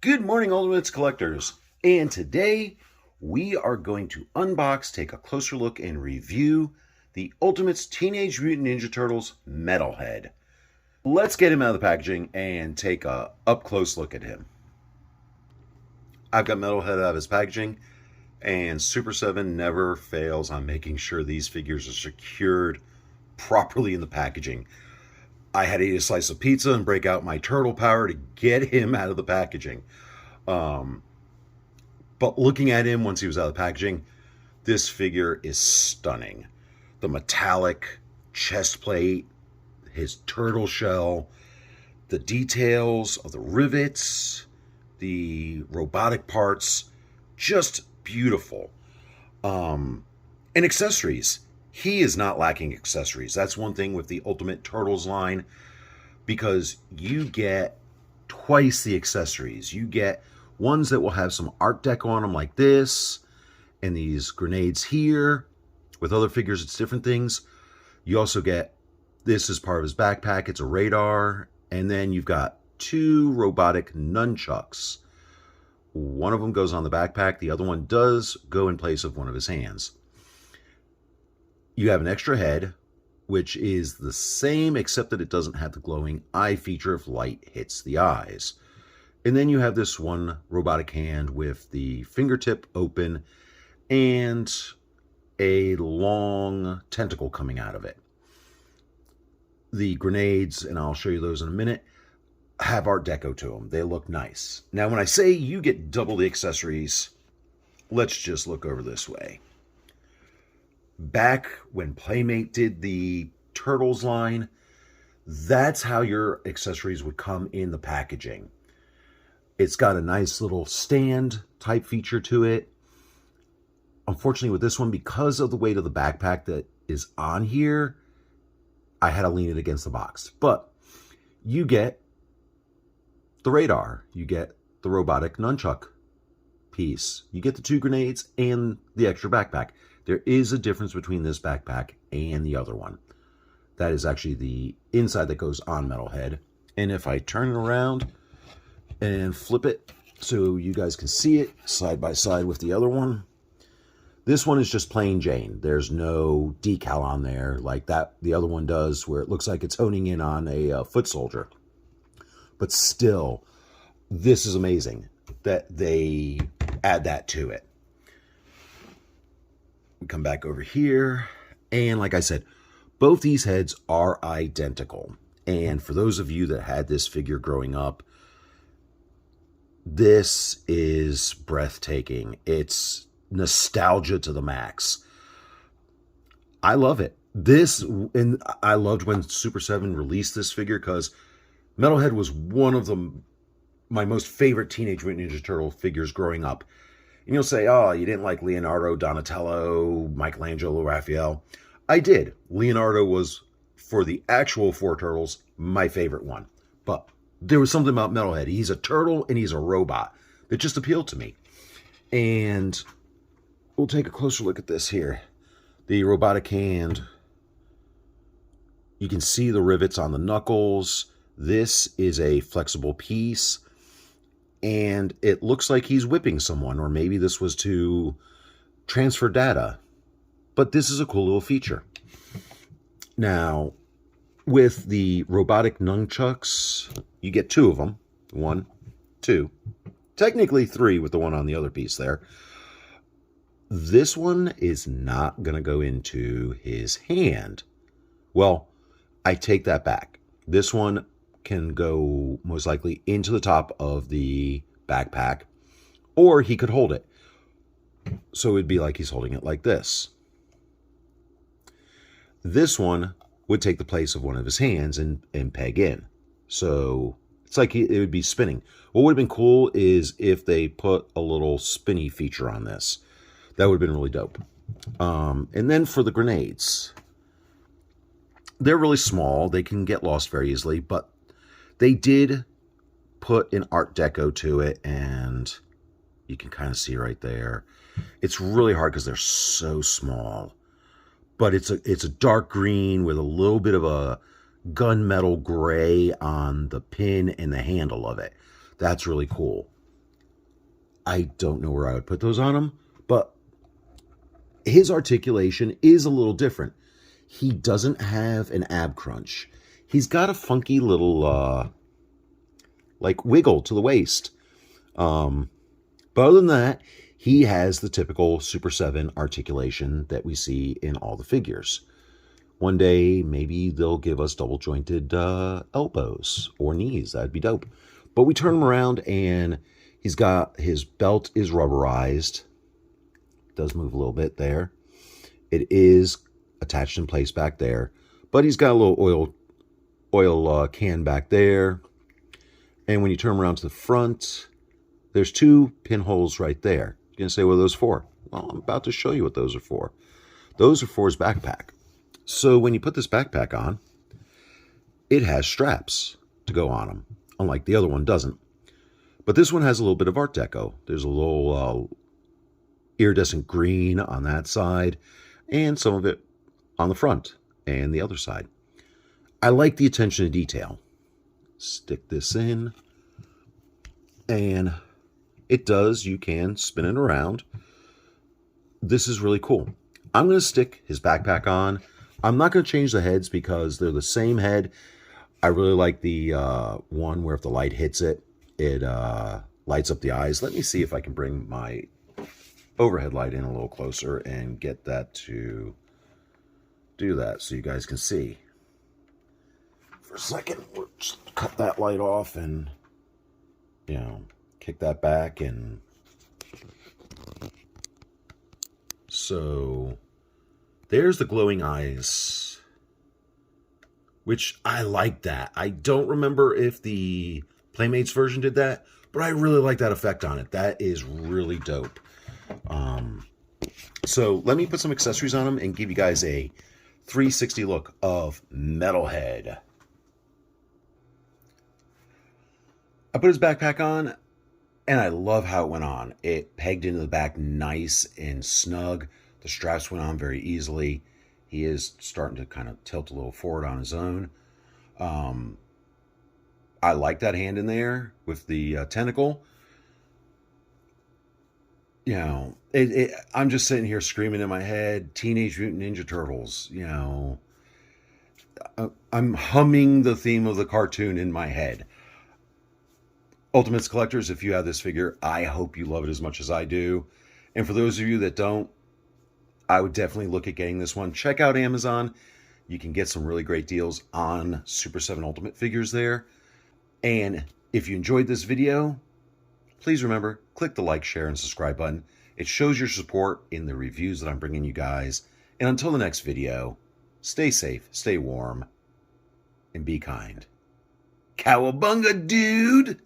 Good morning, Ultimates collectors. And today we are going to unbox, take a closer look, and review the Ultimates Teenage Mutant Ninja Turtles Metalhead. Let's get him out of the packaging and take a up-close look at him. I've got Metalhead out of his packaging, and Super7 never fails on making sure these figures are secured properly in the packaging. I had to eat a slice of pizza and break out my turtle power to get him out of the packaging. But looking at him once he was out of the packaging, this figure is stunning. The metallic chest plate, his turtle shell, the details of the rivets, the robotic parts, just beautiful. And accessories. He is not lacking accessories. That's one thing with the Ultimate Turtles line, because you get twice the accessories. You get ones that will have some art deco on them like this, and these grenades here. With other figures, it's different things. You also get, this as part of his backpack, it's a radar, and then you've got two robotic nunchucks. One of them goes on the backpack, the other one does go in place of one of his hands. You have an extra head, which is the same except that it doesn't have the glowing eye feature if light hits the eyes. And then you have this one robotic hand with the fingertip open and a long tentacle coming out of it. The grenades, and I'll show you those in a minute, have art deco to them. They look nice. Now, when I say you get double the accessories, let's just look over this way. Back when Playmate did the Turtles line, that's how your accessories would come in the packaging. It's got a nice little stand type feature to it. Unfortunately with this one, because of the weight of the backpack that is on here, I had to lean it against the box. But you get the radar, you get the robotic nunchuck piece, you get the two grenades and the extra backpack. There is a difference between this backpack and the other one. That is actually the inside that goes on Metalhead. And if I turn it around and flip it so you guys can see it side by side with the other one, this one is just plain Jane. There's no decal on there like that the other one does, where it looks like it's honing in on a foot soldier. But still, this is amazing that they add that to it. We come back over here, and like I said, both these heads are identical. And for those of you that had this figure growing up, this is breathtaking. It's nostalgia to the max. I love it. And I loved when Super7 released this figure, because Metalhead was one of my most favorite Teenage Mutant Ninja Turtle figures growing up. And you'll say, oh, you didn't like Leonardo, Donatello, Michelangelo, Raphael. I did. Leonardo was, for the actual four turtles, my favorite one. But there was something about Metalhead. He's a turtle and he's a robot that just appealed to me. And we'll take a closer look at this here. The robotic hand. You can see the rivets on the knuckles. This is a flexible piece. And it looks like he's whipping someone, or maybe this was to transfer data. But this is a cool little feature. Now, with the robotic nunchucks, you get two of them. One, two. Technically three with the one on the other piece there. This one is not going to go into his hand. Well, I take that back. This one can go most likely into the top of the backpack, or he could hold it. So it'd be like he's holding it like this. This one would take the place of one of his hands and peg in. So it's like it would be spinning. What would have been cool is if they put a little spinny feature on this. That would have been really dope. And then for the grenades, they're really small. They can get lost very easily, but they did put an art deco to it, and you can kind of see right there. It's really hard because they're so small. But it's a dark green with a little bit of a gunmetal gray on the pin and the handle of it. That's really cool. I don't know where I would put those on him, but his articulation is a little different. He doesn't have an ab crunch. He's got a funky little, like, wiggle to the waist. But other than that, he has the typical Super 7 articulation that we see in all the figures. One day, maybe they'll give us double-jointed elbows or knees. That'd be dope. But we turn him around, and he's got his belt is rubberized. Does move a little bit there. It is attached in place back there. But he's got a little oil can back there. And when you turn him around to the front, there's 2 pinholes right there. You're going to say, what are those for? Well, I'm about to show you what those are for. Those are for his backpack. So when you put this backpack on, it has straps to go on them, unlike the other one doesn't. But this one has a little bit of Art Deco. There's a little iridescent green on that side, and some of it on the front and the other side. I like the attention to detail. Stick this in, and it does. You can spin it around. This is really cool. I'm going to stick his backpack on. I'm not going to change the heads because they're the same head. I really like the one where if the light hits it, it lights up the eyes. Let me see if I can bring my overhead light in a little closer and get that to do that so you guys can see. For a second, we'll just cut that light off and, kick that back. And so there's the glowing eyes, which I like that. I don't remember if the Playmates version did that, but I really like that effect on it. That is really dope. So let me put some accessories on him and give you guys a 360 look of Metalhead. I put his backpack on, and I love how it went on. It pegged into the back nice and snug. The straps went on very easily. He is starting to kind of tilt a little forward on his own. I like that hand in there with the tentacle. I'm just sitting here screaming in my head, Teenage Mutant Ninja Turtles. I'm humming the theme of the cartoon in my head. Ultimates collectors, if you have this figure, I hope you love it as much as I do. And for those of you that don't, I would definitely look at getting this one. Check out Amazon. You can get some really great deals on Super 7 Ultimate figures there. And if you enjoyed this video, please remember, click the like, share, and subscribe button. It shows your support in the reviews that I'm bringing you guys. And until the next video, stay safe, stay warm, and be kind. Cowabunga, dude!